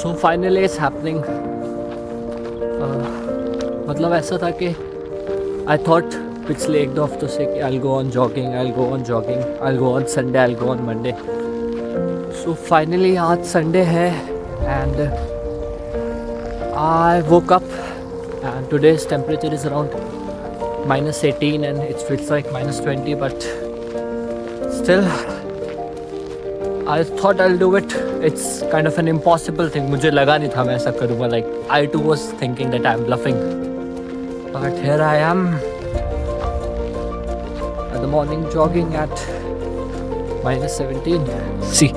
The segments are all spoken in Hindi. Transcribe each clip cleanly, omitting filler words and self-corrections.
So finally it's happening. मतलब ऐसा था कि आई थॉट पिछले एक दो हफ्तों से कि I go on jogging, I go on jogging, I go on Sunday, I go on Monday. So finally आज संडे है and I woke up and today's temperature is around -18 and it feels like -20, but still I thought I'll do it. It's kind of an impossible thing. मुझे लगा नहीं था मैं ऐसा करूँगा. Like I too was thinking that I'm bluffing, but here I am at the morning jogging at -17. See,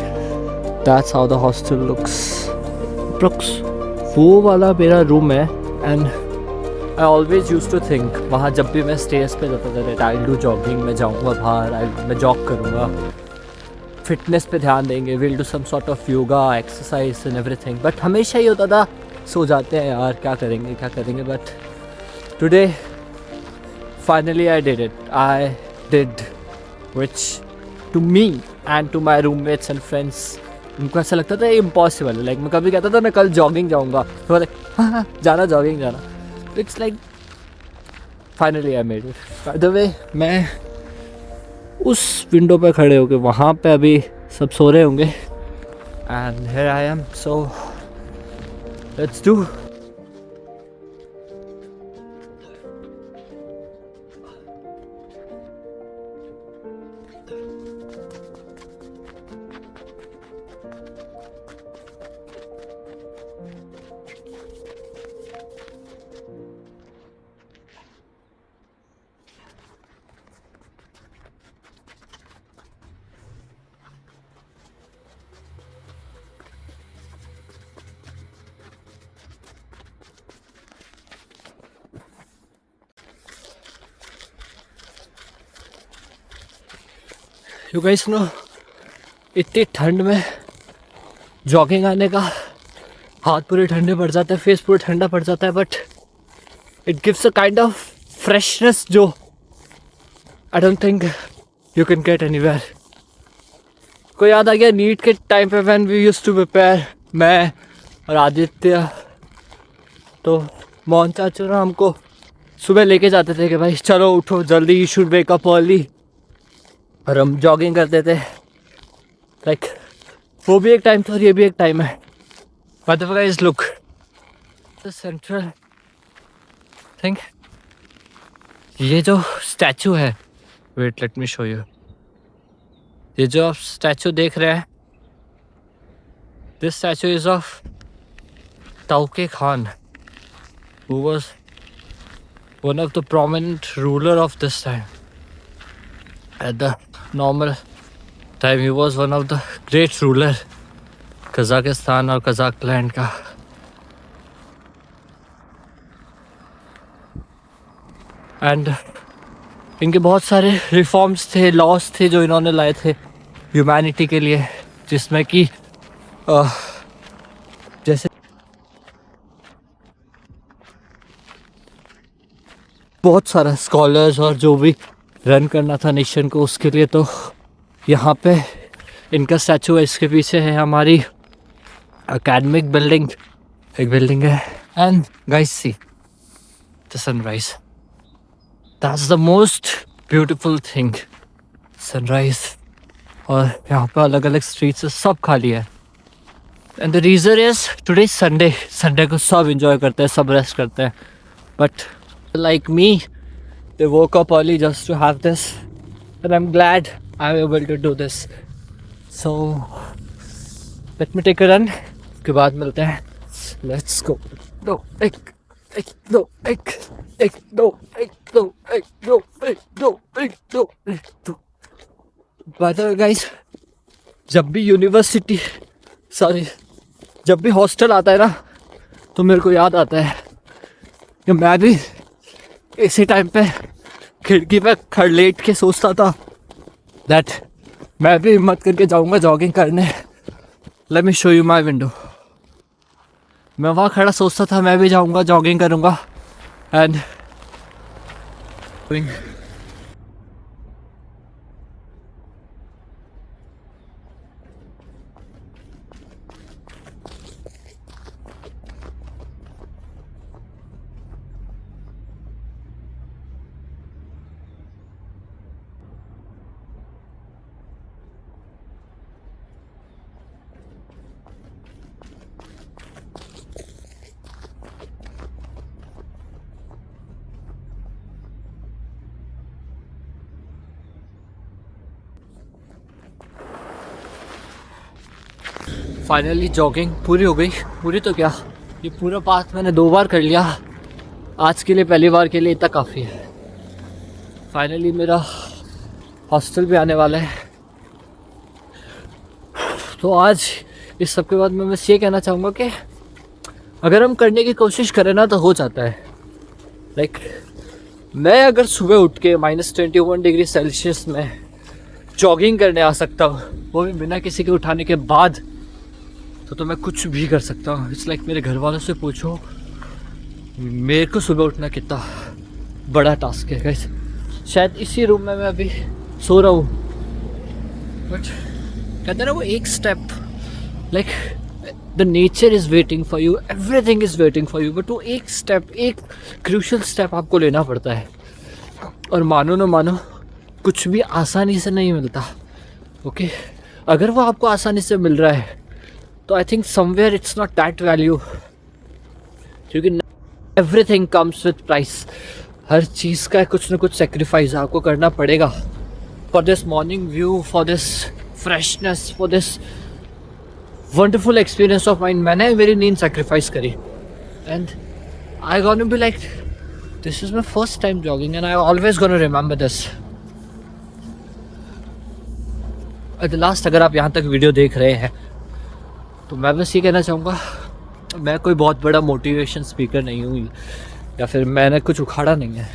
that's how the hostel looks. वो वाला मेरा रूम है and I always used to think वहाँ जब भी मैं स्टेज पे जाता था that I'll do jogging, मैं जाऊँगा बाहर, मैं जॉग करूँगा, फिटनेस पे ध्यान देंगे, will do some sort of yoga exercise and everything. But हमेशा ही होता था सो जाते हैं यार, क्या करेंगे. But today finally I did it. I did which to me and to my roommates and friends उनको ऐसा लगता था इम्पॉसिबल. लाइक मैं कभी कहता था मैं कल जॉगिंग जाऊँगा तो लाइक हाँ जाना जॉगिंग जाना. It's like finally I made it. By the way मैं उस विंडो पे खड़े होके वहाँ पे अभी सब सो रहे होंगे and here I am. So let's do. You guys know इतनी ठंड में जॉगिंग आने का हाथ पूरे ठंडे पड़ जाते हैं, फेस पूरा ठंडा पड़ जाता है, but it gives a kind of freshness जो I don't think you can get anywhere. को याद आ गया नीट के टाइम पे when we used to prepare, मैं और आदित्य, तो मोहन चाचू ना हमको सुबह लेके जाते थे कि भाई चलो उठो जल्दी, you should wake up early, और हम जॉगिंग करते थे. लाइक वो भी एक टाइम था और ये भी एक टाइम है. But guys look the central thing, ये जो स्टैचू है, wait let me show you. ये जो आप स्टैचू देख रहे हैं, this statue is of Tauke Khan, who was one of the prominent ruler of this time. At the normal time he was one of the great ruler Kazakhstan और कजाक लैंड का. एंड इनके बहुत सारे रिफॉर्म्स थे, लॉस थे जो इन्होंने लाए थे ह्यूमैनिटी के लिए, जिसमें कि जैसे बहुत सारा स्कॉलर्स और जो भी रन करना था नेशन को, उसके लिए. तो यहाँ पे इनका स्टैचू है, इसके पीछे है हमारी एकेडमिक बिल्डिंग, एक बिल्डिंग है. And guys see the sunrise, that's the most beautiful thing, sunrise. और यहाँ पे अलग अलग स्ट्रीट्स सब खाली है. And the reason is today Sunday. Sunday को सब इंजॉय करते हैं, सब रेस्ट करते हैं. But like me, they woke up early just to have this, and I'm glad I'm able to do this. So let me take a run. उसके बाद मिलते हैं. Let's go. दो एक दो एक दो By the way guys, जब भी यूनिवर्सिटी जब भी हॉस्टल आता है ना, तो मेरे को याद आता है कि मैं भी इसी टाइम पे खिड़की पे खड़ लेट के सोचता था दैट मैं भी हिम्मत करके जाऊंगा जॉगिंग करने. Late me show you my window. मैं वहाँ खड़ा सोचता था मैं भी जाऊंगा जॉगिंग करूंगा. एंड फाइनली जॉगिंग पूरी हो गई। पूरी तो क्या, ये पूरा पाथ मैंने 2 बार कर लिया। आज के लिए पहली बार के लिए इतना काफ़ी है। फाइनली मेरा हॉस्टल भी आने वाला है। तो आज इस सब के बाद मैं बस ये कहना चाहूँगा कि अगर हम करने की कोशिश करें ना तो हो जाता है। लाइक मैं अगर सुबह उठ के -21 डिग्री सेल्सियस में जॉगिंग करने आ सकता हूँ, वो भी बिना किसी के उठाने के बाद, तो मैं कुछ भी कर सकता हूँ। इट्स लाइक मेरे घर वालों से पूछो, मेरे को सुबह उठना कितना बड़ा टास्क है गाइस। शायद इसी रूम में मैं अभी सो रहा हूँ, बट कहते ना वो एक step, like the nature is waiting for you, everything is waiting for you, but वो एक स्टेप, एक क्रूशल स्टेप आपको लेना पड़ता है। और मानो ना मानो, कुछ भी आसानी से नहीं मिलता। ओके अगर वो आपको आसानी से मिल रहा है तो I think somewhere it's not that value, क्योंकि एवरीथिंग कम्स विथ प्राइस। हर चीज़ का कुछ ना कुछ सेक्रीफाइस आपको करना पड़ेगा for this morning view, for this freshness, for this wonderful experience of mind. मैंने मेरी नींद सेक्रीफाइस करी and I gonna be like, this is my first time jogging and I always gonna remember this. At the last, अगर आप यहाँ तक वीडियो देख रहे हैं तो मैं बस ये कहना चाहूँगा, मैं कोई बहुत बड़ा मोटिवेशन स्पीकर नहीं हूँ या फिर मैंने कुछ उखाड़ा नहीं है,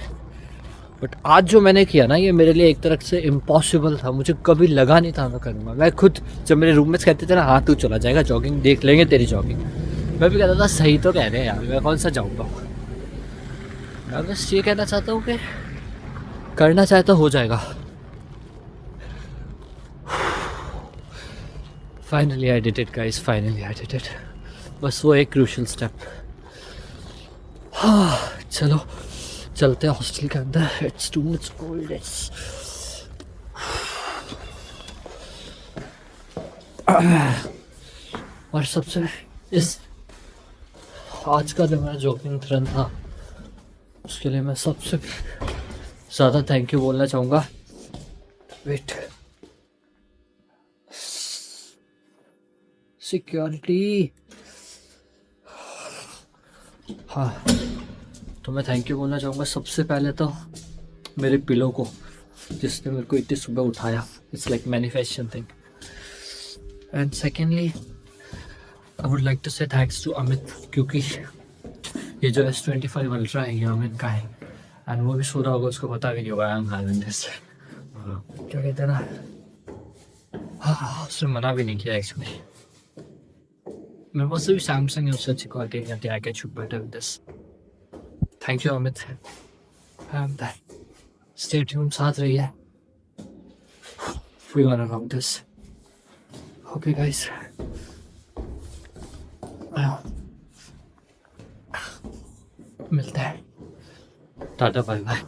बट आज जो मैंने किया ना, ये मेरे लिए एक तरह से इम्पॉसिबल था। मुझे कभी लगा नहीं था मैं करूँगा। मैं खुद, जब मेरे रूममेट्स कहते थे ना, हाँ तू चला जाएगा जॉगिंग, देख लेंगे तेरी जॉगिंग, मैं भी कहता था सही तो कह रहे हैं यार, मैं कौन सा जाऊँगा। मैं बस ये कहना चाहता हूँ कि करना चाहे तो हो जाएगा। Finally I did it guys, finally I did it. बस वो एक क्रूशल स्टेप। हाँ चलो चलते हैं हॉस्टल के अंदर। It's too much cold. और सबसे इस आज का जो मेरा जॉगिंग रन था, उसके लिए मैं सबसे ज़्यादा थैंक यू बोलना चाहूँगा। Wait, security. हाँ, तो मैं थैंक यू बोलना चाहूँगा सबसे पहले तो मेरे पिलो को, जिसने मेरे को इतनी सुबह उठाया। It's like manifestation thing. And secondly I would like to say thanks to Amit, क्योंकि ये जो S25 अल्ट्रा है ये अमित का है एंड वो भी सो रहा होगा, उसको पता भी नहीं होगा आई एम हैविंग दिस। क्या कहते हैं ना, हाँ उसने मना भी नहीं किया एक्चुअली। मेरे पास भी सैमसंग है, उससे अच्छी क्वालिटी नहीं आती। I can shoot better with this. Thank you Amit. Stay tuned, साथ रहिए। We gonna rock this. Okay guys, मिलते हैं। Tata bye bye.